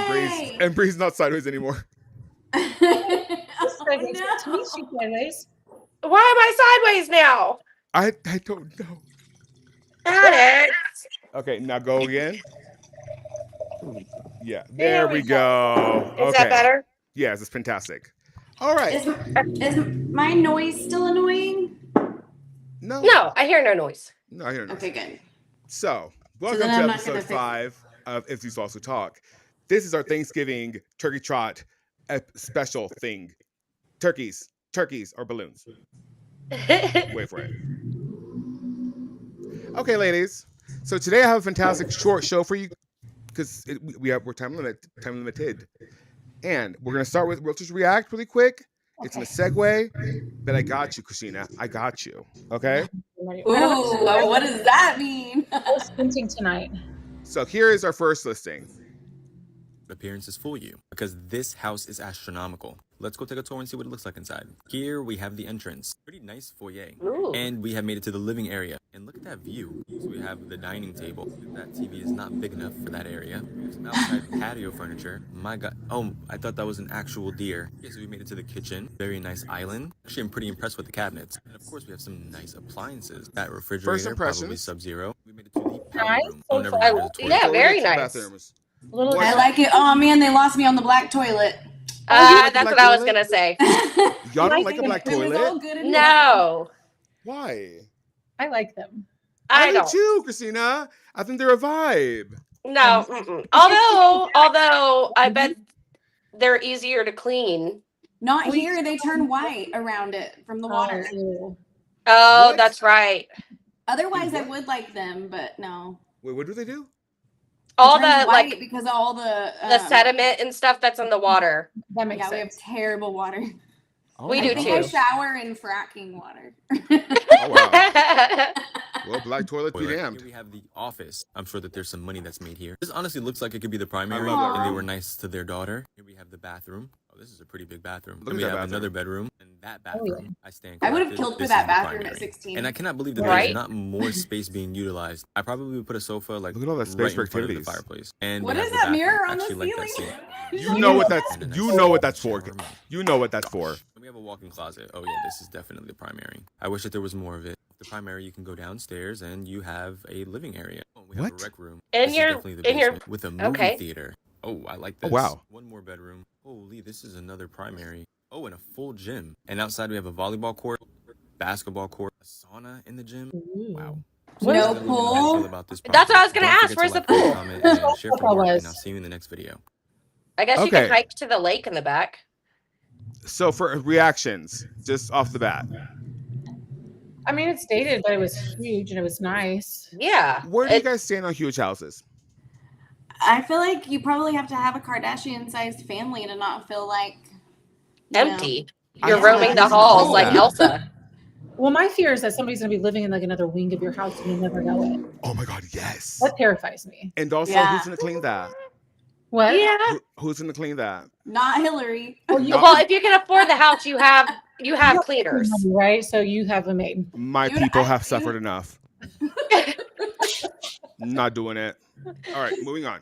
And Bree's not sideways anymore. Oh, no. Sideways. Why am I sideways now? I don't know. Got it. Okay, now go again. Yeah, there we go. Is that better? Yes, it's fantastic. All right. Is my noise still annoying? No, I hear no noise. No, I hear no noise. Okay, good. So, welcome then to I'm not episode gonna fix 5 of If These Also Talk. This is our Thanksgiving turkey trot special thing. Turkeys or balloons. Wait for it. Okay, ladies. So today I have a fantastic short show for you because we're time limited, and we're gonna start with we'll just react really quick. It's in a segue, but I got you, Christina. I got you. Okay. Ooh, what does that mean? I'm squinting tonight. So here is our first listing. Appearances fool you because this house is astronomical. Let's go take a tour and see what it looks like inside. Here we have the entrance. Pretty nice foyer. Ooh. And we have made it to the living area. And look at that view. So we have the dining table. That TV is not big enough for that area. We have some outside patio furniture. My God. Oh, I thought that was an actual deer. Okay, so we made it to the kitchen. Very nice island. Actually, I'm pretty impressed with the cabinets. And of course, we have some nice appliances. That refrigerator, First impressions. probably Sub-Zero. We made it to the Nice. powder room. Oh, never So mind. far. There's a toilet. Yeah, very Toilets, nice. bathrooms. I like it. Oh man, they lost me on the black toilet. like That's black what I was toilet? gonna say. Y'all don't like a black It was all toilet? good and No, Why? I like them. I do don't. too, Christina. I think they're a vibe. No. Although I bet they're easier to clean. Not here. They turn white around it from the water. Oh, What? that's right. Otherwise, I would like them, but no. Wait, what do they do? All It turns the white like because of all the sediment and stuff that's in the water. That makes Yeah, we have sense. terrible water. We I do think too. I shower in fracking water. Oh wow. Well, black toilet, be Toilet. damned. Here we have the office. I'm sure that there's some money that's made here. This honestly looks like it could be the primary, I love and it. they were nice to their daughter. Here we have the bathroom. Oh, this is a pretty big bathroom. Look And we at that have bathroom. another bedroom, and that bathroom. yeah. I stand. I would have corrected. killed for This that is the bathroom primary. at 16. And I cannot believe that Right? there's not more space being utilized. I probably would put a sofa like Look at all that space right for in front of the activities. fireplace. And What we is have the that bathroom. mirror on the Actually like that ceiling? scene. You know what that's. And a nice You know what that's for. shower room. You know what that's for. And we have a walk-in closet. Oh yeah, this is definitely the primary. I wish that there was more of it. The primary, you can go downstairs and you have a living area. Oh, we have What? a rec room. In This is your- definitely the in your- basement with a movie okay. theater. Oh, I like Oh, this. wow. One more bedroom. Holy, this is another primary. Oh, and a full gym. And outside we have a volleyball court, basketball court, a sauna in the gym. Wow. No Let me know how you pool? feel about this That's what I was property. gonna Don't ask. forget to Where's the like, rate, pool? comment, and share for That more, was- and I'll see you in the next video. I guess you Okay. can hike to the lake in the back. So for reactions, just off the bat, I mean, it's dated, but it was huge and it was nice. Yeah. where do you It- guys stand on huge houses? I feel like you probably have to have a Kardashian-sized family to not feel like you know. empty. I You're know, roaming I the just halls know like that. Elsa. Well, my fear is that somebody's going to be living in like another wing of your house and you never know it. Oh my God, yes. That terrifies me. And also, Yeah. who's gonna clean that? What? Yeah. Who's gonna clean that? Not Hillary. Oh, you Well, if you can afford the house, you have cleaners. money, right? So you have a maid. My Dude, people I have do- suffered enough. Not doing it. All right, moving on.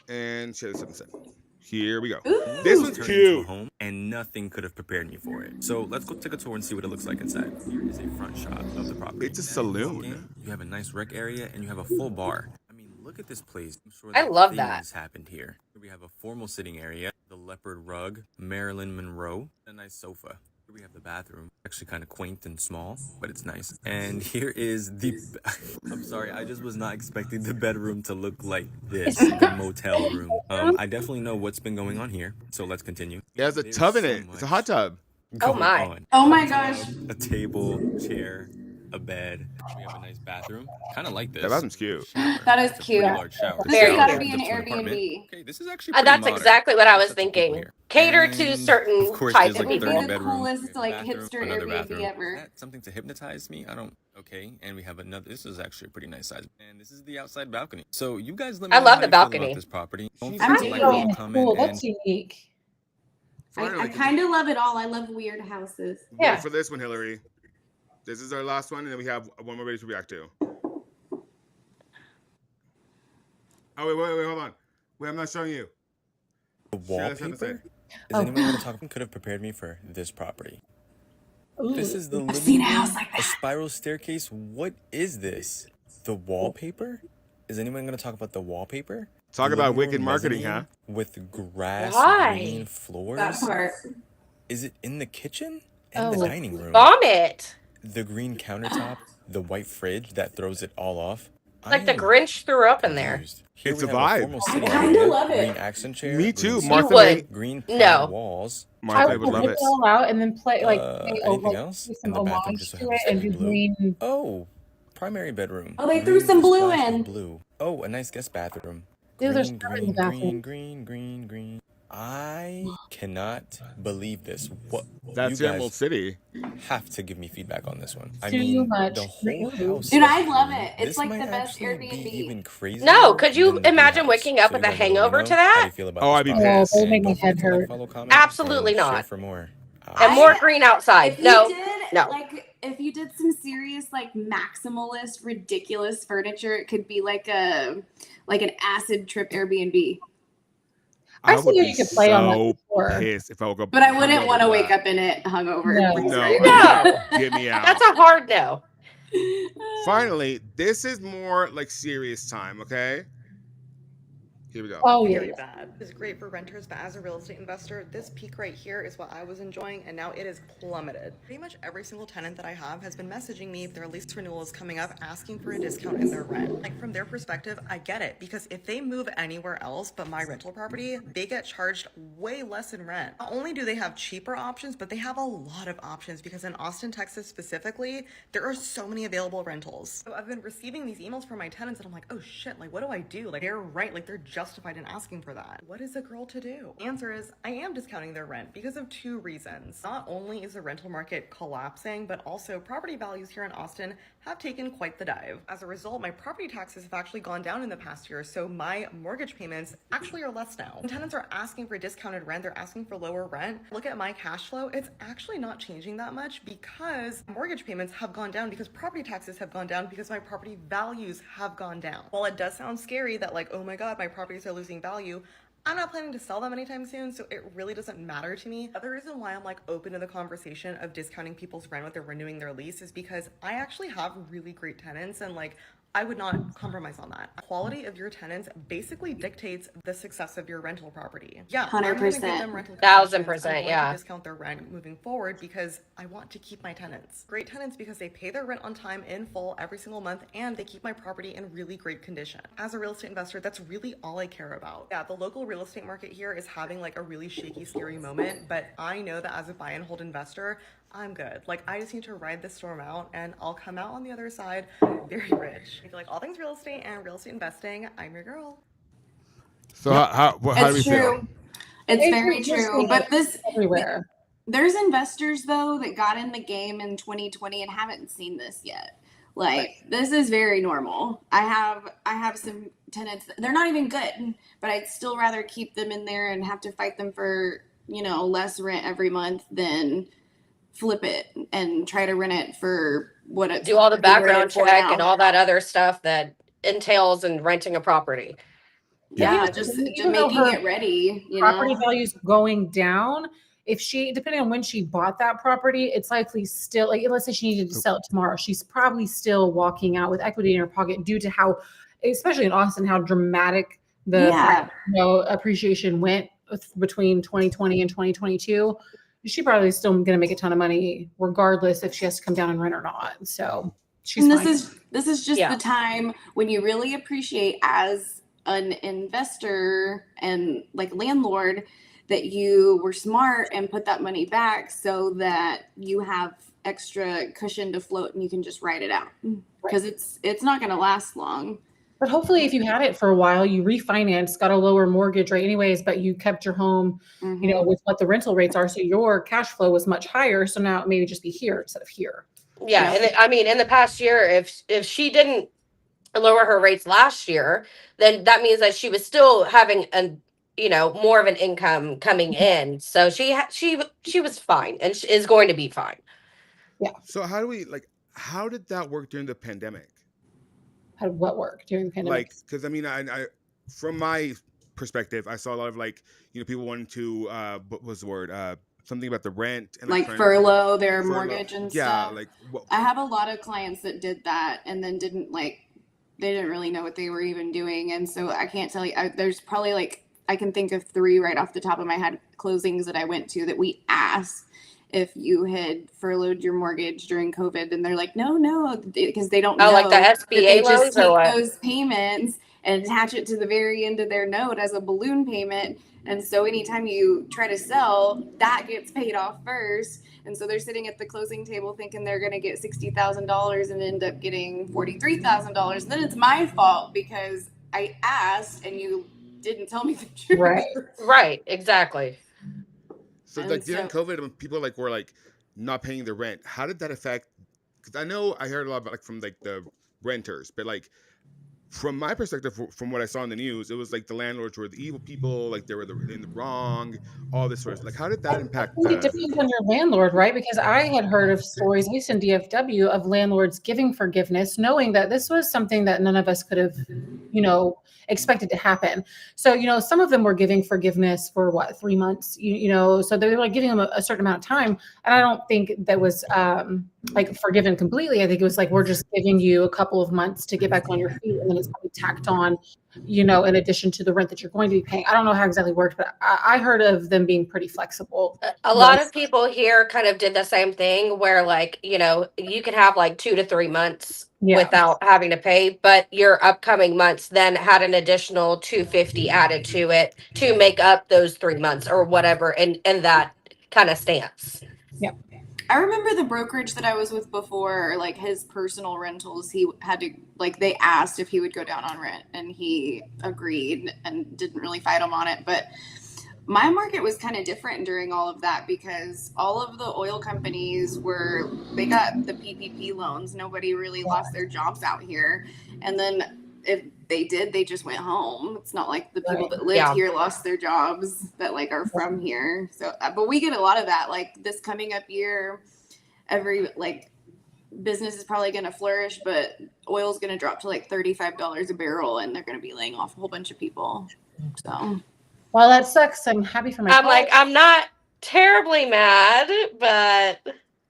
And share this episode. Here we go. Ooh. This one's Turned into a cute. home, and nothing could have prepared me for it. So let's go take a tour and see what it looks like inside. Here is a front shot of the property. It's a As you walk saloon. in, you have a nice rec area, and you have a full bar. I mean, look at this place. I'm sure I love that. things happened here. We have a formal sitting area, the leopard rug, Marilyn Monroe, a nice sofa. Here we have the bathroom. Actually kind of quaint and small, but it's nice. And here is the... I'm sorry, I just was not expecting the bedroom to look like this, the motel room. I definitely know what's been going on here, so let's continue. It has a There's tub in so it. It's a much hot tub. Oh, going my. on. Oh my A gosh. tub, a table, chair, a bed. We have a nice bathroom. Kind of like this. That bathroom's cute. Shower. That is It's a cute. pretty large shower. This Very has got to cute. be an It's an apartment. Airbnb. Okay, this is actually pretty That's modern. exactly what I was Lots of people thinking. here. Cater to And, certain of course, type there's of like a It would be people. third the bedroom. coolest, We have a like, bathroom, hipster another Airbnb bathroom. ever. Is that something to hypnotize me? I don't. Okay, and we have another. This is actually a pretty nice size. And this is the outside balcony. So you guys let me I know love how the you feel balcony. about this property. Don't I'm forget to digging like, it. rate, Oh, comment, cool. and That's unique. I kind of love it all. I love weird houses. Yeah. Wait for this one, Hillary. This is our last one, and then we have one more ready to react to. Oh, wait, hold on. Wait, I'm not showing you. The Share this wallpaper? episode. Is anyone going to talk? Could have prepared me for this property. Ooh. This is the I've living seen a room, house like a that. spiral staircase. What is this? The wallpaper? Is anyone going to talk about the wallpaper? Talk The about living room wicked marketing, huh? mezzanine With grass Why? green That floors. part. Is it in the kitchen and the Oh. dining room? Vomit. The green countertop, the white fridge that throws it all off. Like the I am Grinch threw up in there. confused. Here It's we a have vibe. formal sitting I kinda area, love it. green accent chair. Me too. green Martha You would. May- green plaid No. walls. I Martha would would love rip it. it all out and then play pay Anything else? do And some the bathroom homage just so to happens it to and be do blue. green. Oh, primary bedroom. Oh, they threw Green some with a blue splash of in. Blue. Oh, a nice guest bathroom. Dude, there's Green, stuff in the green, green, bathroom. green. I cannot believe this. What That's you Emerald guys City. have to give me feedback on this one. I Too mean, much the whole green. house. Dude, is I love green. it. It's This like might the best actually be Airbnb. even crazier. No, could you than the blue imagine house. waking up So with you a guys let me hangover know to how that? you feel about Oh, this I'd be property. pissed. Oh, that would And make my don't forget head to like, hurt. follow, comment, Absolutely and share not. for more. And more green outside. If you No, did, no. like, if you did some serious, like, maximalist, ridiculous furniture, it could be like an acid trip Airbnb. I I see would how be you could play on that so before. pissed if I woke up. But I wouldn't hungover want to to wake that. up in it hungover. No. Please, No, right? I'd be No. like, get me out. That's a hard no. Finally, this is more like serious time, okay? Here we go. Oh yeah. Very bad. It's great for renters, but as a real estate investor, this peak right here is what I was enjoying, and now it is plummeted. Pretty much every single tenant that I have has been messaging me if their lease renewal is coming up, asking for a discount in their rent. Like, from their perspective, I get it, because if they move anywhere else but my rental property, they get charged way less in rent. Not only do they have cheaper options, but they have a lot of options, because in Austin, Texas specifically, there are so many available rentals. So I've been receiving these emails from my tenants, and I'm like, oh shit, like, what do I do? Like, they're right, like, they're justified in asking for that. What is a girl to do? The answer is, I am discounting their rent because of two reasons. Not only is the rental market collapsing, but also property values here in Austin have taken quite the dive. As a result, my property taxes have actually gone down in the past year, so my mortgage payments actually are less now. When tenants are asking for discounted rent, they're asking for lower rent. Look at my cash flow, it's actually not changing that much because mortgage payments have gone down, because property taxes have gone down, because my property values have gone down. While it does sound scary that, like, oh my god, my properties are losing value, I'm not planning to sell them anytime soon, so it really doesn't matter to me. The other reason why I'm, like, open to the conversation of discounting people's rent when they're renewing their lease is because I actually have really great tenants, and, like, I would not compromise on that. Quality of your tenants basically dictates the success of your rental property. Yeah, 100%. I'm gonna give them rental 1000%, concessions. I'm going yeah. to discount their rent moving forward because I want to keep my tenants. Great tenants because they pay their rent on time in full every single month, and they keep my property in really great condition. As a real estate investor, that's really all I care about. Yeah, the local real estate market here is having, like, a really shaky, scary moment, but I know that as a buy and hold investor, I'm good. Like, I just need to ride this storm out, and I'll come out on the other side very rich. I feel like all things real estate and real estate investing, I'm your girl. So how do we It's feel? true. It's very true. But everywhere. there's investors though that got in the game in 2020 and haven't seen this yet. Like, this is very normal. I have some tenants, they're not even good, but I'd still rather keep them in there and have to fight them for, less rent every month than flip it and try to rent it for what it Do all the they rent it background for check now. and all that other stuff that entails in renting a property. Yeah, Even- just even though making her it ready, property values going down, if she, depending on when she bought that property, it's likely still, like, let's say she needed to sell it tomorrow, she's probably still walking out with equity in her pocket due to how, especially in Austin, how dramatic the Yeah. appreciation went between 2020 and 2022. She probably still going to make a ton of money regardless if she has to come down and rent or not. So she's And fine. this is just Yeah. the time when you really appreciate as an investor and, like, landlord, that you were smart and put that money back so that you have extra cushion to float and you can just ride it out, because it's not going to last long. But hopefully, if you had it for a while, you refinanced, got a lower mortgage rate anyways, but you kept your home, Mhm. with what the rental rates are. So your cash flow was much higher. So now it maybe just be here instead of here. Yeah, Yeah. and I mean, in the past year, if she didn't lower her rates last year, then that means that she was still having more of an income coming in. So she was fine and she is going to be fine. So how did that work during the pandemic? How did what work during the pandemic? Like, because I mean, I from my perspective, I saw a lot of like, people wanting to what was the word? Something about the rent and Like trying to furlough their furlough. mortgage and Yeah, stuff. like what? I have a lot of clients that did that and then didn't they didn't really know what they were even doing. And so I can't tell you, there's probably I can think of 3 right off the top of my head closings that I went to that we asked if you had furloughed your mortgage during COVID. And they're like, no, because they don't know like the that they SBA just loans or take what? those payments and attach it to the very end of their note as a balloon payment. And so anytime you try to sell, that gets paid off first. And so they're sitting at the closing table thinking they're going to get $60,000 and end up getting $43,000. Then it's my fault because I asked and you didn't tell me the truth. Right. Right, exactly. So And like during so- COVID, when people were like not paying the rent, how did that affect? Because I know I heard a lot about from like the renters, but like from my perspective, from what I saw in the news, it was like the landlords were the evil people, like they were in the wrong, all this sort of like. How did that impact? It depends on your landlord, right? Because I had heard of stories, at least in DFW, of landlords giving forgiveness, knowing that this was something that none of us could have, expected to happen. So, some of them were giving forgiveness for 3 months, so they were like giving them a certain amount of time. And I don't think that was like forgiven completely. I think it was like, we're just giving you a couple of months to get back on your feet. And then it's probably tacked on, in addition to the rent that you're going to be paying. I don't know how exactly it worked, but I heard of them being pretty flexible. A lot of people here kind of did the same thing where like, you could have like 2 to 3 months without having to pay, but your upcoming months then had an additional 250 added to it to make up those 3 months or whatever in that kind of stance. I remember the brokerage that I was with before, like his personal rentals, he had to, they asked if he would go down on rent and he agreed and didn't really fight him on it. But my market was kind of different during all of that because all of the oil companies they got the PPP loans. Nobody really lost their jobs out here. And then if they did, they just went home. It's not like the people that lived here lost their jobs that are from here. So, but we get a lot of that. Like this coming up year, every business is probably going to flourish, but oil's going to drop to $35 a barrel, and they're going to be laying off a whole bunch of people. So, well, that sucks. I'm happy for my. I'm not terribly mad, but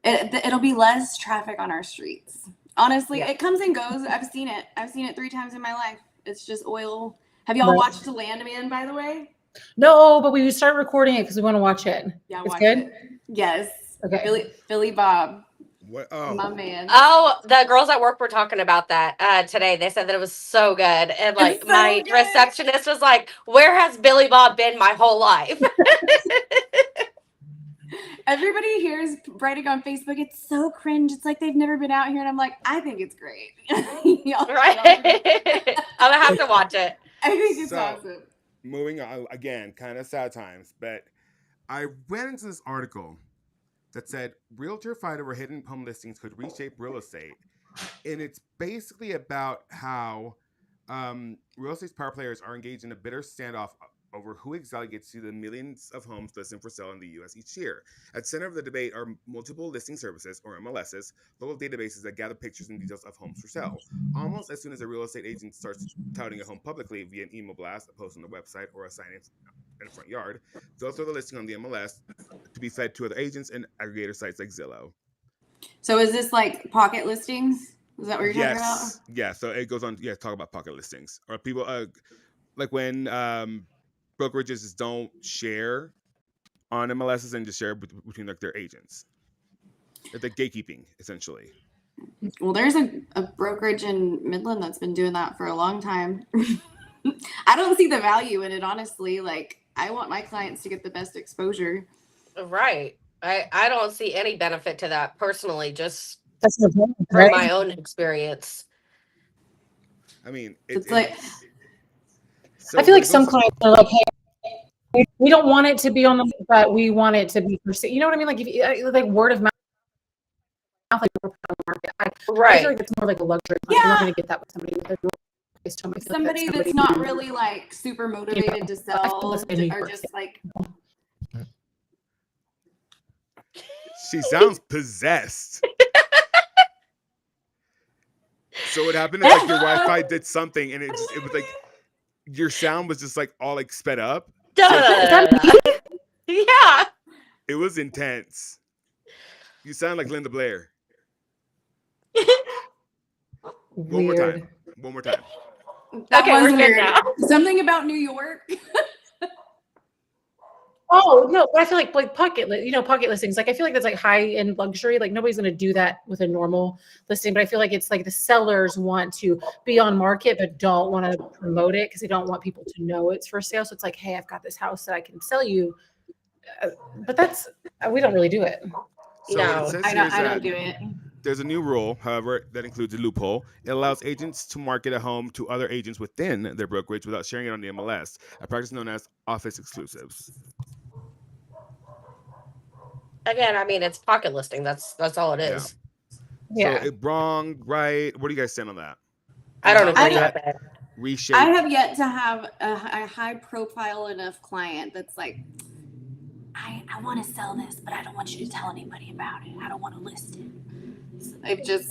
it'll be less traffic on our streets. Honestly, it comes and goes. I've seen it 3 times in my life. It's just oil. Have y'all watched The Landman, by the way? No, but we start recording it because we want to watch it. Yeah, it's watch good. it. Yes. Okay. Billy Bob. What? Oh, my man. Oh, the girls at work were talking about that today. They said that it was so good, and It's so my good. receptionist was like, "Where has Billy Bob been my whole life?" Everybody here is writing on Facebook, it's so cringe. It's like they've never been out here. And I'm like, I think it's great. Right? I'm gonna have to watch it. I think it's awesome. Moving on, again, kind of sad times, but I ran into this article that said realtor fight over hidden home listings could reshape real estate. And it's basically about how real estate power players are engaged in a bitter standoff over who exactly gets to the millions of homes listed for sale in the U.S. each year. At the center of the debate are multiple listing services, or MLSs, local databases that gather pictures and details of homes for sale. Almost as soon as a real estate agent starts touting a home publicly via an email blast, a post on the website, or a sign in the front yard, they'll throw the listing on the MLS to be fed to other agents and aggregator sites like Zillow. So is this like pocket listings? Is that what you're talking about? Yeah, so it goes on, talk about pocket listings. Or people, like when brokerages just don't share on MLSs and just share between like their agents. It's like gatekeeping, essentially. Well, there's a brokerage in Midland that's been doing that for a long time. I don't see the value in it, honestly. Like, I want my clients to get the best exposure. Right. I don't see any benefit to that personally, just That's the point, from right? my own experience. I mean, It's like, so I feel like some clients are like, hey, we don't want it to be on the, but we want it to be perceived. You know what I mean? Like, if like word of mouth, like market. I feel like it's more like a luxury. You're not going to get that with somebody with a somebody that's not really like super motivated to sell, or just like. She sounds possessed. So what happened is like your Wi-Fi did something, and it was like your sound was just like all like sped up. Yeah. It was intense. You sound like Linda Blair. One more Weird. time. One more time. That Okay, was we're good weird. now. Something about New York. Oh no, but I feel like pocket listings. Like I feel like that's like high end luxury. Like nobody's gonna do that with a normal listing. But I feel like it's like the sellers want to be on market but don't want to promote it because they don't want people to know it's for sale. So it's like, hey, I've got this house that I can sell you. But that's we don't really do it. So No. it says I here don't. is I that don't do it. there's a new rule, however, that includes a loophole. It allows agents to market a home to other agents within their brokerage without sharing it on the MLS, a practice known as office exclusives. Again, I mean, it's pocket listing. That's all it Yeah. is. Yeah. So wrong, right? What do you guys stand on that? I don't How agree does with that it. reshape? I have yet to have a high profile enough client that's like, I want to sell this, but I don't want you to tell anybody about it. I don't want to list it. So they've just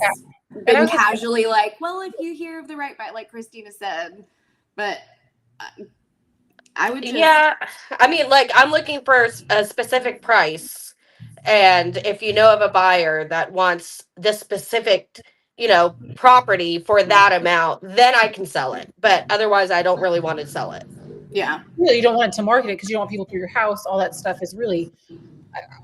And I been was like- casually like, well, if you hear of the right buy, like Christina said, but I would just, Yeah, I mean, like I'm looking for a specific price, and if you know of a buyer that wants this specific, property for that amount, then I can sell it. But otherwise, I don't really want to sell it. yeah. you don't want it to market it because you don't want people through your house. All that stuff is really,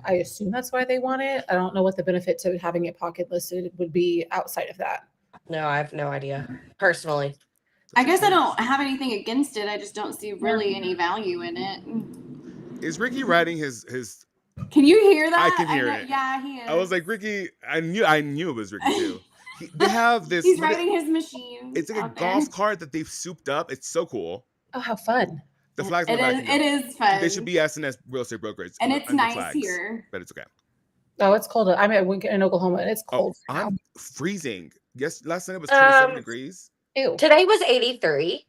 I assume that's why they want it. I don't know what the benefit to having it pocket listed would be outside of that. No, I have no idea personally. I guess I don't have anything against it. I just don't see really any value in it. Is Ricky writing his? Can you hear that? I can hear know- it. Yeah, he is. I was like, Ricky. I knew it was Ricky too. They have this. He's riding his machine. It's like a out there. golf cart that they've souped up. It's so cool. Oh, how fun. The flags. It is. It is fun. They should be SNS real estate brokerage. and it's under nice flags, here. but it's okay. Oh, it's cold. I'm in Oklahoma and it's cold. Oh, now. I'm freezing. Yes, last night it was 27 degrees. Ew. Today was 83.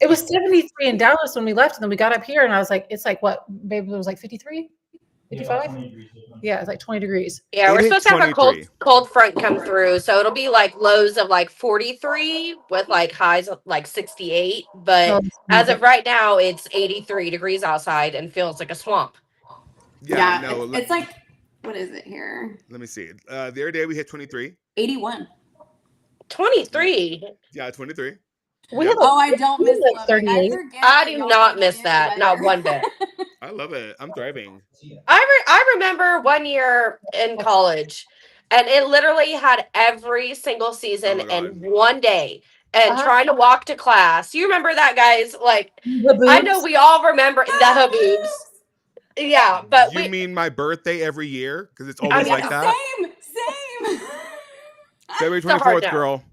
It was 73 in Dallas when we left, and then we got up here, and I was like, it's like what, babe? It was like 53, 55. Yeah, it's like 20 degrees. Yeah, we're It hit supposed to have a 23. cold front come through, so it'll be like lows of like 43 with like highs of like 68. But as of right now, it's 83 degrees outside and feels like a swamp. Yeah, no. It's like, what is it here? Let me see. The other day we hit 23. 81. 23. Yeah, 23. We Yep. have Oh, I don't miss like Lubbock. 38. forget I that do y'all not don't miss get that, not weather. one bit. I love it. I'm thriving. I remember one year in college, and it literally had every single season Oh my in one day. And Uh-huh. trying to walk to class. You remember that, guys? Like, the I know boobs. we all remember the haboobs. Yeah, but You mean my birthday every year? Because it's I always mean, like that. Same. February So hard 24th, now. girl.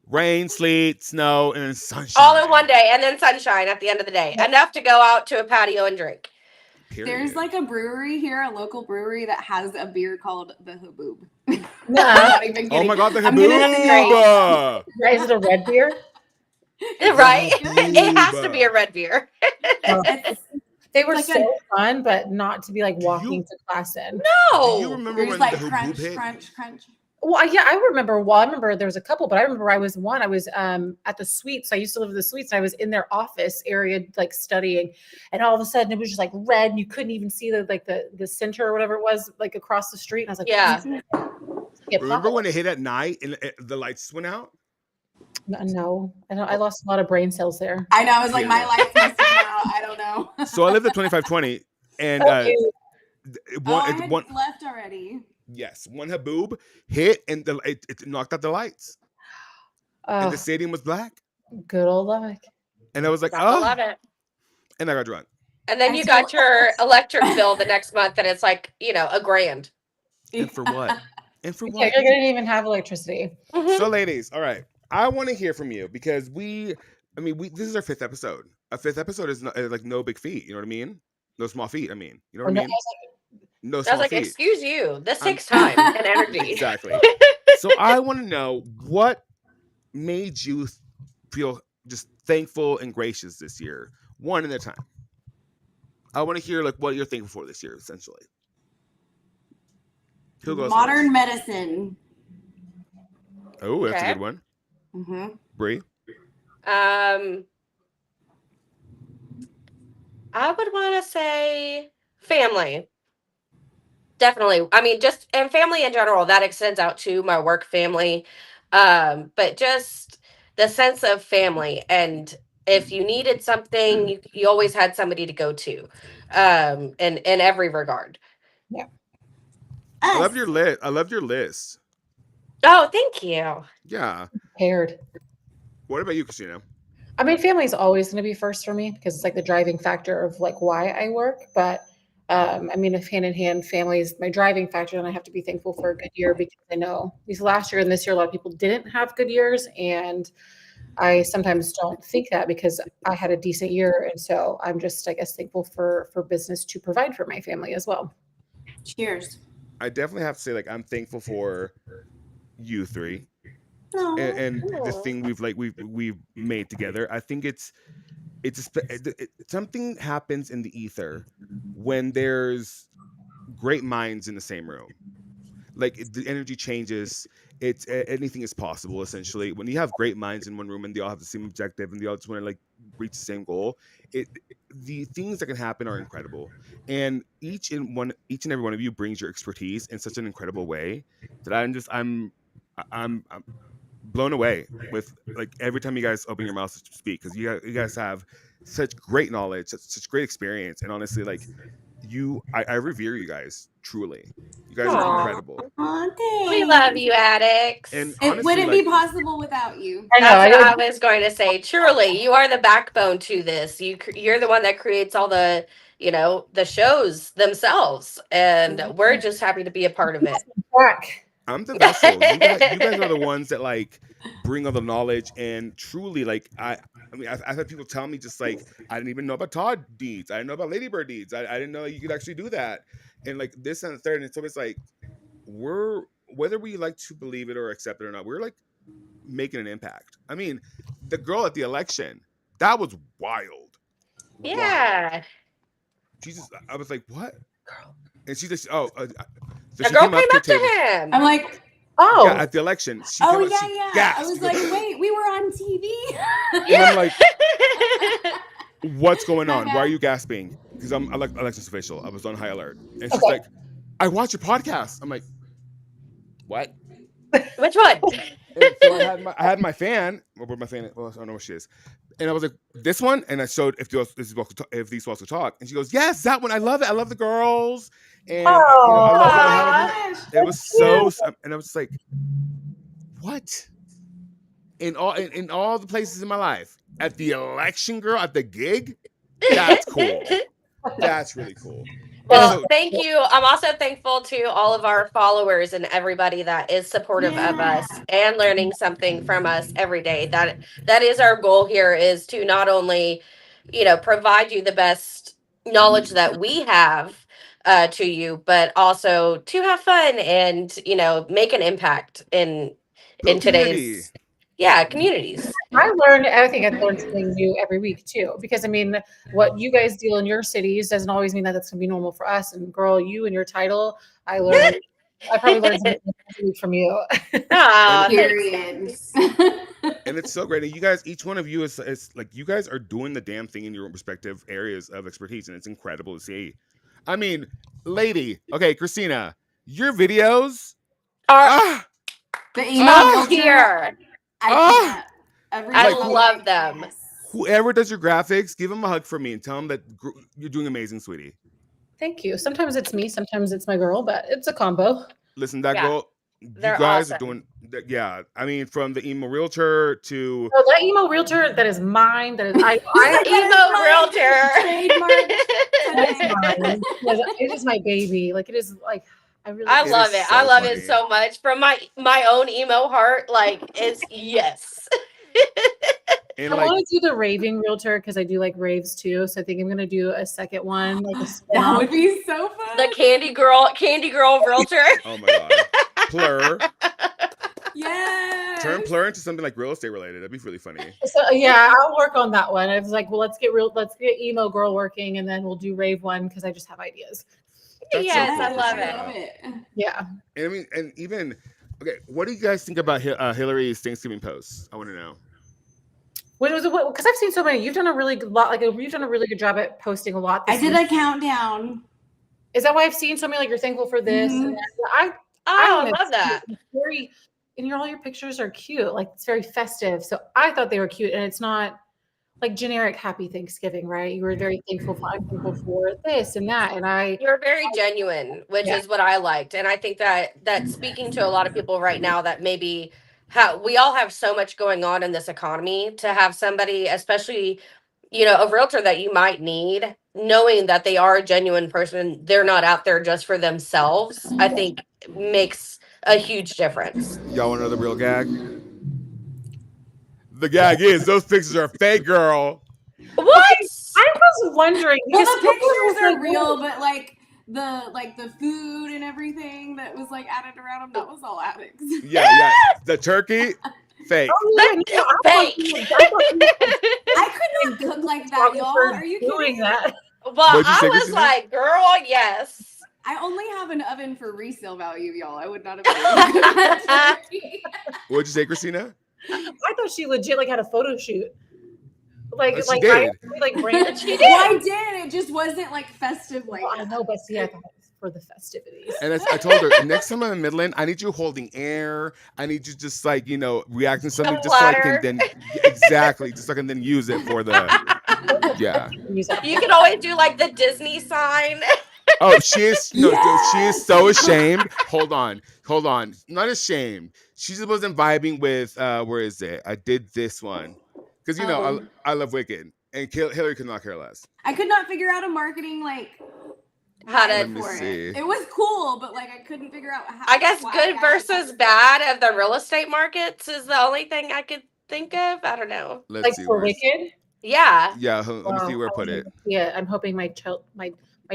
Rain, sleet, snow, and then sunshine. all in one day, and then sunshine at the end of the day. Enough to go out to a patio and drink. Period. There's like a brewery here, a local brewery that has a beer called the Haboob. Nuh-uh. Not even Oh kidding. my God, the I'm gonna say- haboob! Is it a red beer? Right? Haboob. It has to be a red beer. It's They were like so fun, but not to be like walking you- to class in. Do you No. remember You're when just like the crunch, haboob hit? crunch, crunch. Well, yeah, I remember. Well, I remember there was a couple, but I remember I was at the suites. I used to live in the suites, and I was in their office area, like studying, and all of a sudden it was just like red, and you couldn't even see the center or whatever it was, like across the street. And I was like, Yeah. Yeah, Remember when it hit at night and the lights went out? No, I lost a lot of brain cells there. I know. I was like, my lights must have been out. I don't know. So I lived at 2520, and Oh, it Oh, I one, had one left already. yes, one haboob hit, and it knocked out the lights, and the stadium was black, good old luck. and I was like, Got to oh, love it. and I got drunk. And then I you still- got your electric bill the next month, and it's like, $1,000. And for what? And for Yeah, what? I didn't even have electricity. So, ladies, all right, I want to hear from you because this is our 5th episode. A 5th episode is like no big feat. You know what I mean? No small feat. I mean, you know what I mean? No I was small like, feat. excuse you. This takes time and energy. Exactly. So I want to know what made you feel just thankful and gracious this year, one at a time. I want to hear like what you're thankful for this year, essentially. Who goes Modern first? medicine. Oh, that's Okay. a good one. Mm-hmm. Bree. I would want to say family. Definitely. I mean, just and family in general, that extends out to my work family. But just the sense of family. And if you needed something, you always had somebody to go to. In every regard. I Us. loved your list. I loved your list. Oh, thank you. Yeah. Paired. What about you, Christina? I mean, family's always going to be first for me because it's like the driving factor of like why I work. But I mean, if hand in hand, family is my driving factor, and I have to be thankful for a good year because I know these last year and this year, a lot of people didn't have good years. And I sometimes don't think that because I had a decent year. And so I'm just, I guess, thankful for business to provide for my family as well. Cheers. I definitely have to say, like, I'm thankful for you three No. and the Aw. thing we've made together. I think something happens in the ether when there's great minds in the same room. Like the energy changes. Anything is possible essentially when you have great minds in one room and they all have the same objective and they all just want to like reach the same goal. The things that can happen are incredible, and each and every one of you brings your expertise in such an incredible way that I'm blown away with like every time you guys open your mouths to speak, because you guys have such great knowledge, such great experience, and honestly, like I revere you guys truly. You guys are Aw. incredible, Aw, We thanks. love you, addicts. and It honestly, wouldn't like be possible without you. I know. That's what I was going to say. Truly, you are the backbone to this. You're the one that creates all the, the shows themselves, and we're just happy to be a part of it. Back. I'm the vessel. You guys are the ones that like bring all the knowledge, and truly, like I mean, I've had people tell me just like I didn't even know about Todd deeds. I didn't know about Ladybird deeds. I didn't know you could actually do that, and like this and the third. And it's always like we're whether we like to believe it or accept it or not, we're like making an impact. I mean, the girl at the election, that was wild. Wild. Yeah. She just, I was like, what? And she just, The she girl came to up the to table. him. I'm like, Oh, Yeah, at the election. She oh came up, yeah, she yeah. gasped. I was She goes, like, wait, we were on TV. and I'm like, what's going My on? Why bad. are you gasping? Because I'm Alexis official. I was on high alert. And she's Okay. like, I watch your podcast. I'm like, what? Which one? And so I had my fan, or where my fan, well, I don't know where she is. And I was like, this one? And I showed if these walls could talk. And she goes, yes, that one. I love it. I love the girls. And I love how they handled it. It was so, and I was just like, what? In all the places in my life, at the election girl, at the gig, that's cool. That's really cool. Well, So, thank you. I'm also thankful to all of our followers and everybody that is supportive of us and learning something from us every day. That is our goal here, is to not only, provide you the best knowledge that we have to you, but also to have fun and, make an impact in build community. today's communities. I think I learned something new every week too. Because I mean, what you guys deal in your cities doesn't always mean that that's going to be normal for us. And girl, you and your title, I probably learned something every week from you. Aw, Period. And it's so great. And you guys, each one of you is like, you guys are doing the damn thing in your respective areas of expertise. And it's incredible to see. I mean, Christina, your videos Are The email up here. I can't. I Like, love them. whoever does your graphics, give them a hug from me and tell them that you're doing amazing, sweetie. Thank you. Sometimes it's me, sometimes it's my girl, but it's a combo. Listen, that Yeah, girl, you they're guys are awesome. doing that. Yeah, I mean, from the emo realtor to So that emo realtor, that is mine. That is Trademark. it is my baby. Like it is like I really. I It love is it. so I love funny. it so much. From my own emo heart, like it's yes. and I like want to do the raving realtor because I do like raves too. So I think I'm gonna do a second one, like a That spin-off. would be so fun. The candy girl realtor. oh my god, Plur. Yes. Turn Plur into something like real estate related. That'd be really funny. So yeah, I'll work on that one. I was like, well, let's get emo girl working, and then we'll do rave one because I just have ideas. That's so Yes, cool, I love Christina. it. Yeah. And I mean, and even okay, what do you guys think about Hillary's Thanksgiving posts? I want to know. What was it? Because I've seen so many. You've done a really good lot. Like you've done a really good job at posting a lot. I did a countdown. Is that why I've seen so many? Like you're thankful for this. Mhm. And that? I think love that. it's very, and all your pictures are cute. Like it's very festive. So I thought they were cute, and it's not like generic Happy Thanksgiving, right? You were very thankful for this and that, and You're very genuine, which Yeah. is what I liked, and I think that speaking to a lot of people right now that maybe we all have so much going on in this economy, to have somebody, especially a realtor that you might need, knowing that they are a genuine person, they're not out there just for themselves, I think makes a huge difference. Y'all want another real gag? The gag is those pictures are fake, girl. What? I was wondering. Well, because the some people pictures were are like, real, but the food and everything that was like added around them, that was all Alex. Yeah. The turkey, fake. Oh, yeah, Fake. I could not cook like that, y'all. Are you doing kidding? that? Well, What'd you I say, was Christina? like, girl, yes. I only have an oven for resale value, y'all. I would not have been able to cook that turkey. What'd you say, Christina? I thought she legit like had a photo shoot. Like, She did. brand. She Well, I did. It just wasn't like festive like I that. know, but see, I thought it was for the festivities. And I told her, next time I'm in Midland, I need you holding air. I need you just like, reacting to something just so I can water. then exactly, just so I can then use it for the yeah. You can always do like the Disney sign. Oh, she is no, Yes! she is so ashamed. Hold on. Not ashamed. She just wasn't vibing with where is it? I did this one. Because I love Wicked. And Hillary could not care less. I could not figure out a marketing like How Let to, me for see. it. It was cool, but like I couldn't figure out how. I guess why good I versus should- bad of the real estate markets is the only thing I could think of. I don't know. Let's Like see for where's Wicked. Yeah. yeah, let me see where I put it. Yeah, I'm hoping my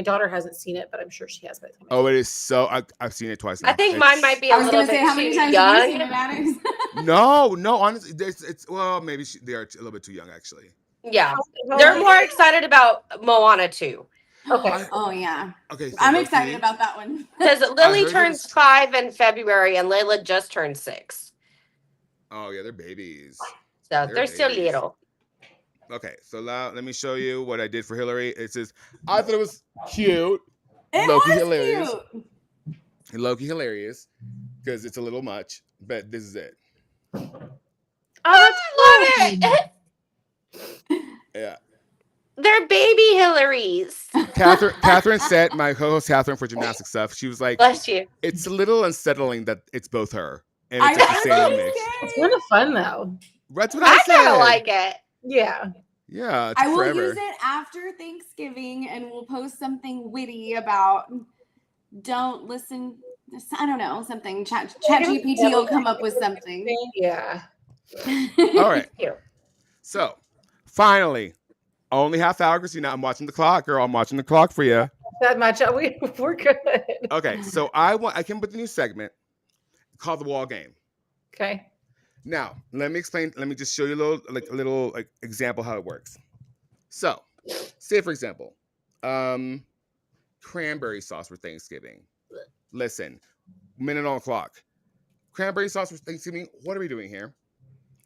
daughter hasn't seen it, but I'm sure she has by the time. Oh, it is so I've seen it twice now. I think mine might be I a was little gonna say, bit how many too times have you seen young. it, Alex? No, honestly, it's well, maybe they are a little bit too young actually. Yeah. They're more excited about Moana too. Okay. Oh yeah. Okay, so I'm low-key, excited about that one. Because heard Lily it turns was- 5 in February and Layla just turned 6. Oh yeah, they're babies. So They're they're still babies. little. Okay, so now let me show you what I did for Hillary. It says I thought it was cute. It Low-key was hilarious. cute. Low-key hilarious because it's a little much, but this is it. Oh, I love it. Yeah. They're baby Hillarys. Catherine said, my co-host Catherine for gymnastics stuff, she was like, Bless you. it's a little unsettling that it's both her. And I it's just the know same what mix. you it's say. kind of fun though. That's what I I said. kind of like it. Yeah. Yeah, it's I will forever. use it after Thanksgiving and we'll post something witty about don't listen. I don't know, something. Chat GPT will come up with something. Yeah. All right. Cute. So, finally, only half hour, Christina. I'm watching the clock, girl. I'm watching the clock for you. That much. We're good. Okay, so I came up with a new segment called the wall game. Okay. Now, let me explain. Let me just show you a little example how it works. So, say for example, cranberry sauce for Thanksgiving. Listen, minute on the clock. Cranberry sauce for Thanksgiving. What are we doing here?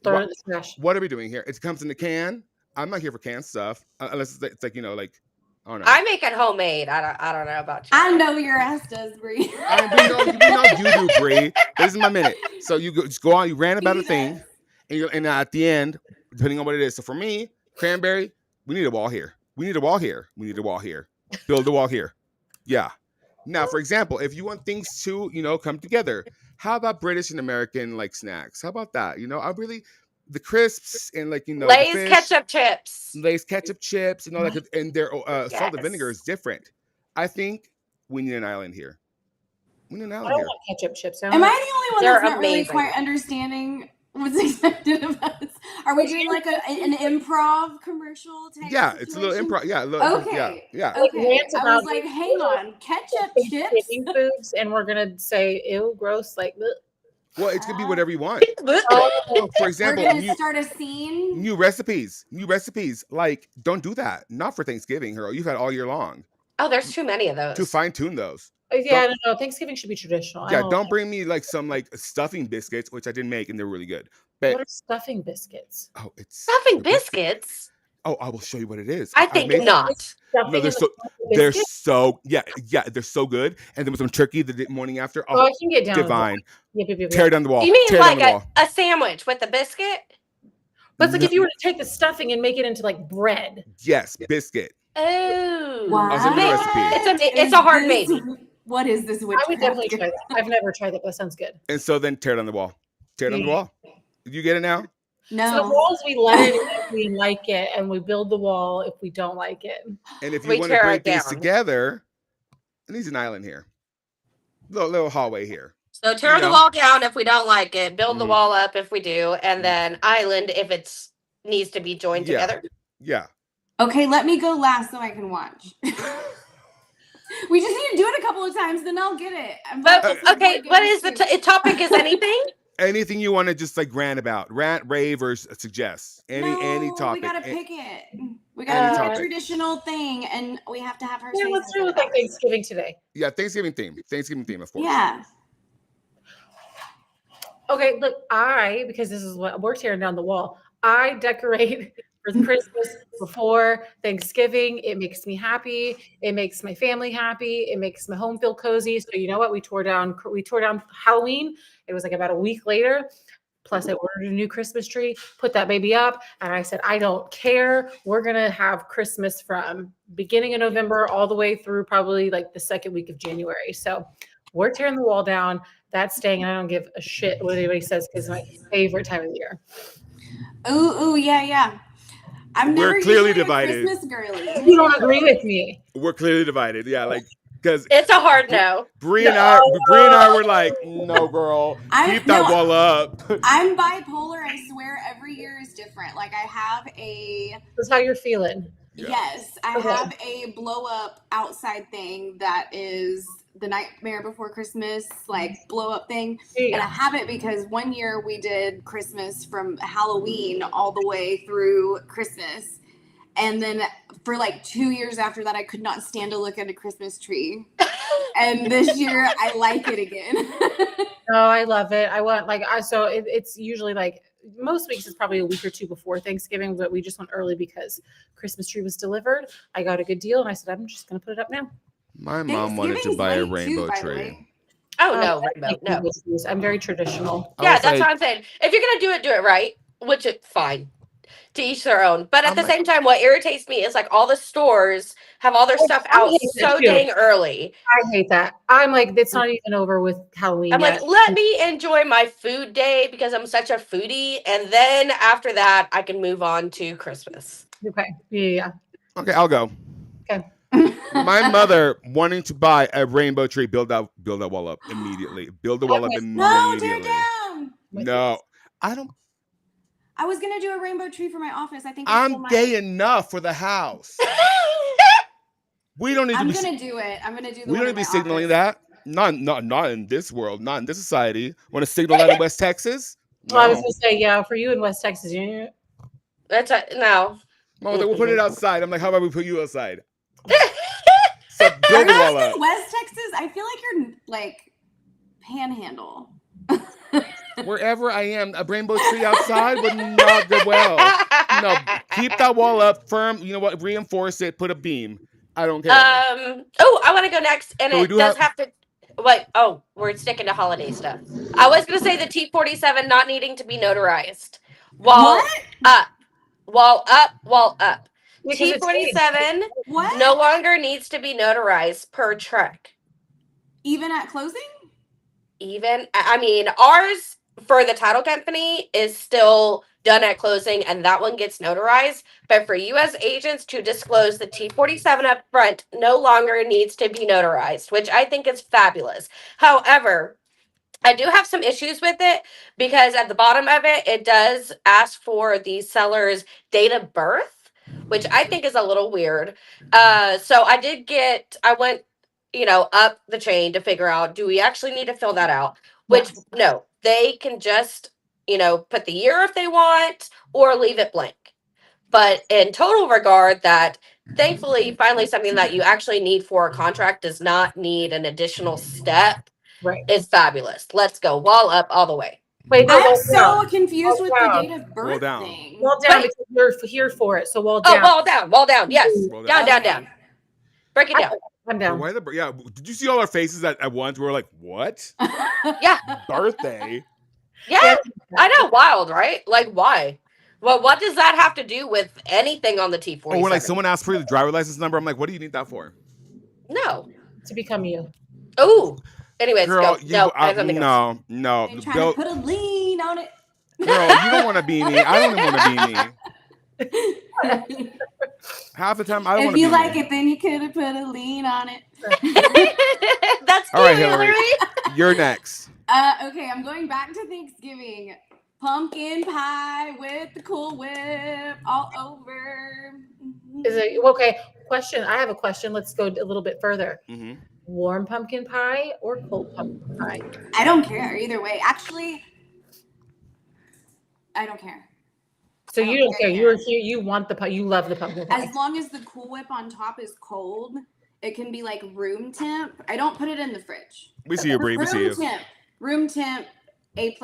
Throw it in the trash. What are we doing here? It comes in the can. I'm not here for canned stuff unless it's like I don't know. I make it homemade. I don't know about you. I know your ass does, Bree. we know you do, Bree. This is my minute. So you just go on. You ran about a thing, and at the end, depending on what it is. So for me, cranberry. We need a wall here. We need a wall here. We need a wall here. Build a wall here. Yeah. Now, for example, if you want things to come together, how about British and American snacks? How about that? The crisps and Lay's the fish, ketchup chips. Lay's ketchup chips and all that, and their salt Yes. and vinegar is different. I think we need an island here. We need an I island don't here. want ketchup chips. Am I the only one They're that's not really amazing. quite understanding what's expected of us? Are we doing like an improv commercial type? Yeah, it's a little situation? improv. Yeah, a little, Okay. yeah. Okay. Rants I about was like, hang on, ketchup chips. Thanksgiving foods, and we're gonna say ew, gross, like. Bleh. Well, it could be whatever you want. Oh, For We're example, gonna start a scene. new recipes. Like, don't do that. Not for Thanksgiving, girl. You've had all year long Oh, there's too many of those. to fine tune those. yeah, I don't know. Thanksgiving should be traditional. Yeah, don't bring me some stuffing biscuits, which I didn't make and they're really good. What are stuffing biscuits? Oh, it's Stuffing the biscuit. biscuits? Oh, I will show you what it is. I think not. No, Stuffing they're in so the they're biscuit? so they're so good. And then with some turkey the morning after. Oh, Oh, I can get down with that. divine. Yep. Tear it down the wall. You mean Tear it down like the wall. a sandwich with a biscuit? But it's like No, if you were to take the stuffing and make it into like bread. yes, biscuit. Oh, I'll send you the recipe. It's a hard maybe. What is this I witchcraft? would definitely try that. I've never tried that, but that sounds good. And so then tear it on the wall. Tear it on the wall. You get it now? So the No. walls, we let it if we like it, and we build the wall if we don't like it. And if We you want to tear bring it things down. together, it needs an island here. Little hallway here. So tear the Yeah. wall down if we don't like it, build the Mhm. wall up if we do, and then island if it's needs to be joined Yeah. together. Yeah. Okay, let me go last so I can watch. We just need to do it a couple of times, then I'll get it. But okay, what is the topic? Is anything? Anything you want to just like rant about, rant, rave, or suggest. Any topic. We gotta pick it. We Any gotta do a topic. traditional thing, and we have to have her. Yeah, say let's do something it with like about it. Thanksgiving today. Yeah, Thanksgiving theme. Of course. Yeah. Okay, look, because this is what we're tearing down the wall, I decorate for Christmas before Thanksgiving. It makes me happy. It makes my family happy. It makes my home feel cozy. So you know what? We tore down Halloween. It was like about a week later. Plus, I ordered a new Christmas tree, put that baby up, and I said, I don't care. We're gonna have Christmas from beginning of November all the way through probably like the second week of January. So we're tearing the wall down. That's staying, and I don't give a shit what anybody says because it's my favorite time of the year. Ooh, yeah. I'm We're never clearly usually a divided. Christmas girly. You don't agree with me. We're clearly divided. Yeah, like because It's a hard no. Bree and I were like, no, girl, keep that wall up. I'm bipolar. I swear every year is different. Like I have a That's how you're feeling. Yeah. yes, I Okay. have a blow up outside thing that is the Nightmare Before Christmas, like blow up thing. And I Yeah. have it because one year we did Christmas from Halloween all the way through Christmas. And then for like 2 years after that, I could not stand to look at a Christmas tree. And this year I like it again. No, I love it. I want it's usually like most weeks is probably a week or two before Thanksgiving, but we just went early because Christmas tree was delivered. I got a good deal, and I said I'm just gonna put it up now. My mom wanted to Thanksgiving's buy a late, rainbow too, by the tree. way. Oh no, I rainbow, like no. rainbow trees. I'm very traditional. I Yeah, was that's like, what I'm saying. If you're gonna do it right. Which is fine. To each their own. But at I'm the like- same time, what irritates me is like all the stores have all their stuff I out hate that so too. dang early. I hate that. I'm like, it's not even over with Halloween I'm yet. like, let me enjoy my food day because I'm such a foodie, and then after that, I can move on to Christmas. Okay. Yeah. okay, I'll go. Okay. My mother wanting to buy a rainbow tree, build that wall up immediately. Build the wall up No, tear immediately. down. No, I don't. I was gonna do a rainbow tree for my office. I think I still I'm might. gay enough for the house. We don't need I'm to be. gonna do it. I'm gonna do the We one don't need in to be my signaling office. that. Not in this world. Not in this society. Want to signal that in West Texas? Well, I was No. gonna say, yeah, for you in West Texas, you That's no. Mom, we'll put it outside. I'm like, how about we put you outside? So Are build you the wall in up. West Texas? I feel like you're like panhandle. Wherever I am, a rainbow tree outside would not go well. No, keep that wall up firm. You know what? Reinforce it. Put a beam. I don't care. Oh, I want to go next, and So we it do does have to. Wait. Oh, we're sticking to holiday stuff. I was gonna say the T-47 not needing to be notarized. Wall up. because it's T-47 What? no longer needs to be notarized per truck. Even at closing? Even I mean ours for the title company is still done at closing, and that one gets notarized. But for you as agents to disclose the T-47 up front no longer needs to be notarized, which I think is fabulous. However, I do have some issues with it because at the bottom of it, it does ask for the seller's date of birth, which I think is a little weird. So I went, up the chain to figure out, do we actually need to fill that out? Which, no, they can just, put the year if they want or leave it blank. But in total regard, that thankfully, finally, something that you actually need for a contract does not need an additional step right. is fabulous. Let's go wall up all the way. Wait, no, I'm wall so down. confused with the down. date of birth down. thing. Wall down Wait. because you're here for it. So wall Oh, down. wall down. Yes. Wall Down, down. down. Break it down. I'm But down. why the yeah? Did you see all our faces at once? We were like, "What? Yeah. Birthday?" Yeah. I know. Wild, right? Like, why? Well, what does that have to do with anything on the T47? Oh, when like someone asked for the driver license number, I'm like, "What do you need that for?" No. To become you. Oh. Anyways, Girl, go. No, I have something else. no. They're trying to put a lean on it. Girl, you don't want to be me. I don't want to be me. Half the time, I don't If want to be you like me. it, then you could have put a lean on it. That's All right, you, Hillary. You're next. Okay, I'm going back to Thanksgiving. Pumpkin pie with the Cool Whip all over. Is it okay? Question. I have a question. Let's go a little bit further. Mm-hmm. Warm pumpkin pie or cold pumpkin pie? I don't care either way. Actually, I don't care. So I you don't don't care. care. You're here. You want the pie. You love the pumpkin pie. As long as the Cool Whip on top is cold, it can be like room temp. I don't put it in the fridge. We see you, Bree. We see you. Room temp, A++.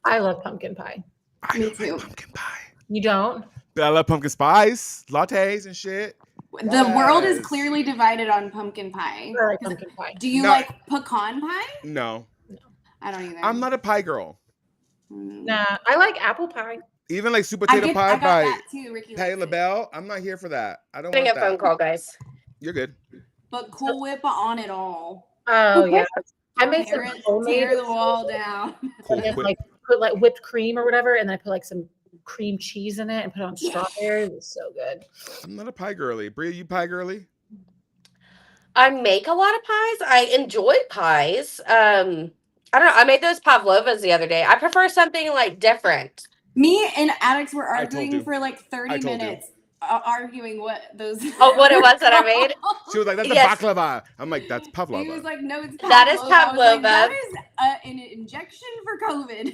I love pumpkin pie. I Me don't like too. pumpkin pie. You don't? But I love pumpkin spice, lattes, and shit. The world is Yes. clearly divided on pumpkin pie. I like pumpkin pie. Do you No. like pecan pie? No, I don't either. I'm not a pie girl. Nah, I like apple pie. Even like sweet I potato get, pie I got by that too, Ricky. Patty likes it. LaBelle, I'm not here for that. I don't Getting want a phone that. call, guys. You're good. But Cool Whip on it all. Oh yeah. I made some Tear, it, homemade tear the wall down. Cool. and then Whip. like put like whipped cream or whatever, and then I put like some cream cheese in it and put it on strawberry. It was so good. I'm not a pie girly. Brie, you pie girly? I make a lot of pies. I enjoy pies. I don't know. I made those pavlovas the other day. I prefer something like different. Me and Alex were I told arguing you. for like I 30 told you. minutes, arguing what those. Oh, what it was that I made? She was like, that's Yes. a baklava. I'm like, that's He pavlova. was like, no, it's That is I was like, pavlova. that is an injection for COVID.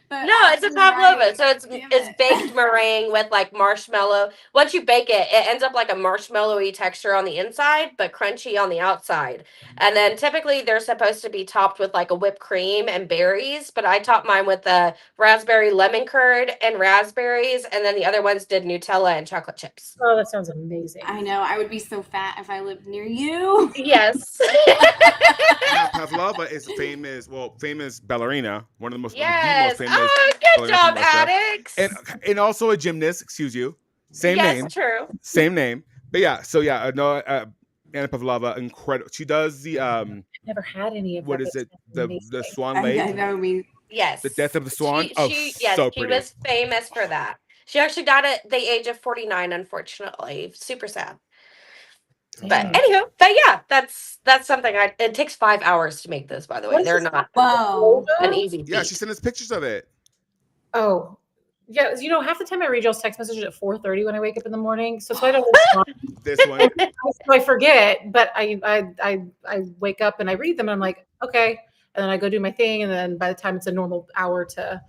But No, it's a Alex was pavlova. right. So it's Damn it's it. baked meringue with like marshmallow. Once you bake it, it ends up like a marshmallowy texture on the inside, but crunchy on the outside. And then typically they're supposed to be topped with like a whipped cream and berries, but I topped mine with the raspberry lemon curd and raspberries, and then the other ones did Nutella and chocolate chips. Oh, that sounds amazing. I know. I would be so fat if I lived near you. Yes. Now, pavlova is famous ballerina, one of the most, Yes. the most famous. Oh, good ballerinas job, from Russia. Addicts. And also a gymnast, excuse you. Same yes, name. true. Same name. But yeah, so yeah, no, Anna Pavlova, incredible. She does the Never had any of what that. is it? It's The amazing. Swan I Lake, know me. Yes. the death of the swan. Yes, so she pretty. was famous for that. She actually died at the age of 49, unfortunately. Super sad. But Dang. anywho, but yeah, that's something it takes 5 hours to make this, by the way. What is They're this? not Whoa. an easy Yeah, feat. she sent us pictures of it. Oh, yeah. You know, half the time I read y'all's text messages at 4:30 when I wake up in the morning, so I don't respond. This one. So I forget, but I wake up and I read them and I'm like, okay, and then I go do my thing, and then by the time it's a normal hour to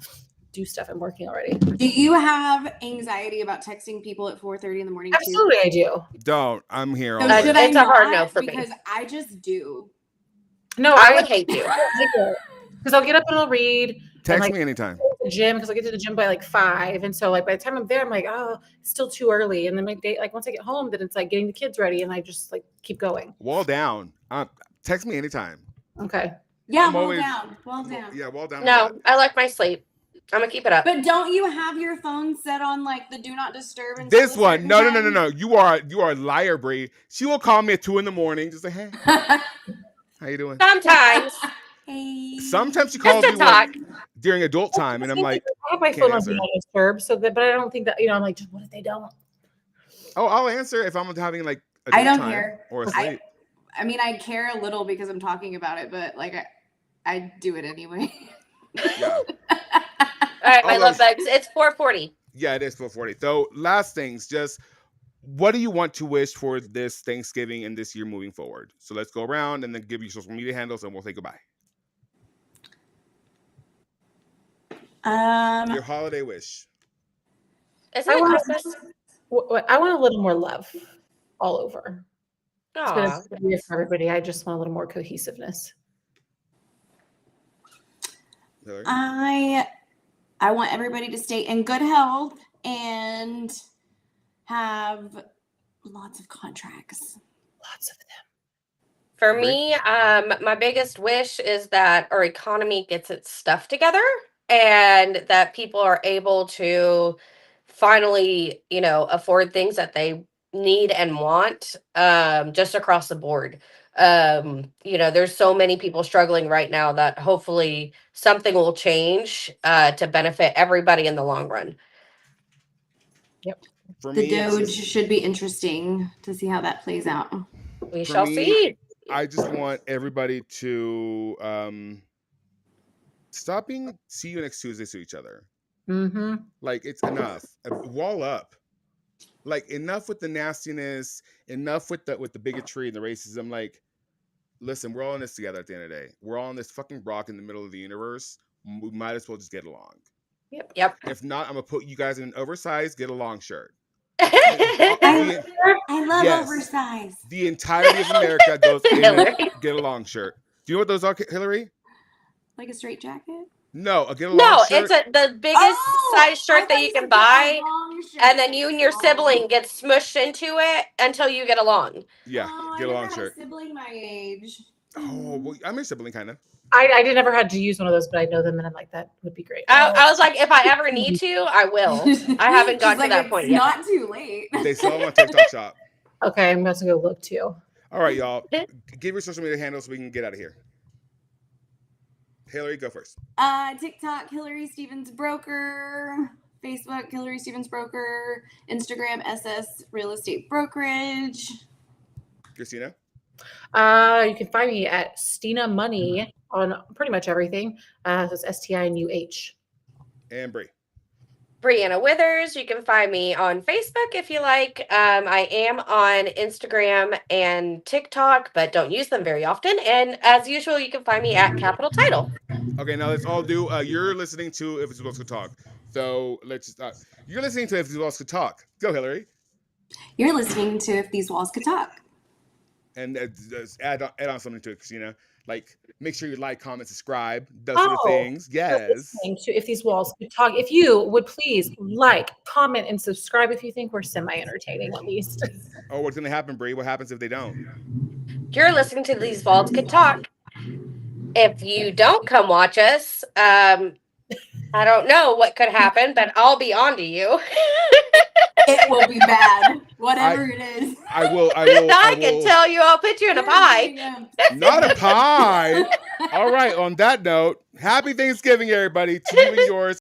do stuff, I'm working already. Do you have anxiety about texting people at 4:30 in the morning too? Absolutely, I do. Don't. I'm here. So all should day. I It's a hard not? no for me. Because I just do. No, I would hate you. because I'll get up and I'll read. Text like, me anytime. Go to the gym because I get to the gym by like 5, and so like by the time I'm there, I'm like, oh, it's still too early. And then my day, like once I get home, then it's like getting the kids ready, and I just like keep going. Wall down. Text me anytime. Okay. Yeah, I'm well always- down. Well down. Yeah, wall down. No, I like my sleep. I'm gonna keep it up. But don't you have your phone set on like the do not disturb? until This a one. certain No. time? You are a liar, Bree. She will call me at 2 a.m. just like, hey, how you doing? Sometimes. Hey. Sometimes she Just calls to me talk. during adult time, and I'm like, I have my can't phone on answer. do not disturb, so that, but I don't think that I'm like, just what if they don't? oh, I'll answer if I'm having like I adult don't time care. or asleep. I mean, I care a little because I'm talking about it, but like I do it anyway. Yeah. All right, my All love those- bugs. It's 4:40. Yeah, it is 4:40. So last things, just what do you want to wish for this Thanksgiving and this year moving forward? So let's go around and then give you social media handles and we'll say goodbye. Your holiday wish. Isn't I it want- Christmas? I want a little more love all over. It's been Aw. a good year for everybody. I just want a little more cohesiveness. Hillary? I want everybody to stay in good health and have lots of contracts. Lots of them. For Agree. me, my biggest wish is that our economy gets its stuff together and that people are able to finally, afford things that they need and want, just across the board. There's so many people struggling right now that hopefully something will change to benefit everybody in the long run. For The me, it's Doge just, should be interesting to see how that plays out. We For shall me, see. I just want everybody to stop being see you next Tuesday to each other. Mm-hmm. Like, it's enough. Wall up. Like, enough with the nastiness. Enough with the bigotry and the racism. Like, listen, we're all in this together at the end of the day. We're all on this fucking rock in the middle of the universe. We might as well just get along. Yep. If not, I'm gonna put you guys in an oversized get along shirt. I love Yes. oversized. The entirety of America goes in a Hillary. get along shirt. Do you know what those are, Hillary? Like a straight jacket? No, a get along No, shirt. it's the biggest size I shirt that thought you can said get buy, along shirt. and then you and your Oh. sibling get smushed into it until you get along. Yeah, Oh, get I along never had shirt. a sibling my age. Oh, well, I'm your sibling, kind of. I did never had to use one of those, but I know them, and I'm like, that would be great. I was like, if I ever need to, I will. I haven't gotten to that point it's yet. not too late. They sell them on TikTok Shop. Okay, I'm about to go look too. All right, y'all. Give your social media handles so we can get out of here. Hillary, go first. TikTok, Hillary Stevens Broker. Facebook, Hillary Stevens Broker. Instagram, SS Real Estate Brokerage. Christina? You can find me at Stina Money on pretty much everything. So it's STINUH. And Bree. Brianna Withers. You can find me on Facebook if you like. I am on Instagram and TikTok, but don't use them very often. And as usual, you can find me at Capital Title. Okay, now let's all do. You're listening to If These Walls Could Talk. So let's just. You're listening to If These Walls Could Talk. Go, Hillary. You're listening to If These Walls Could Talk. And add on something to it, Christina. Like, make sure you like, comment, subscribe, those sort of things. Yes. Listening to If These Walls Could Talk. If you would please like, comment, and subscribe if you think we're semi-entertaining, at least. Oh, what's gonna happen, Bree? What happens if they don't? You're listening to These Walls Could Talk. If you don't come watch us, I don't know what could happen, but I'll be on to you. It will be bad, whatever it is. I will. I can tell you. I'll put you in a pie. Not a pie. All right. On that note, happy Thanksgiving, everybody, to you and yours.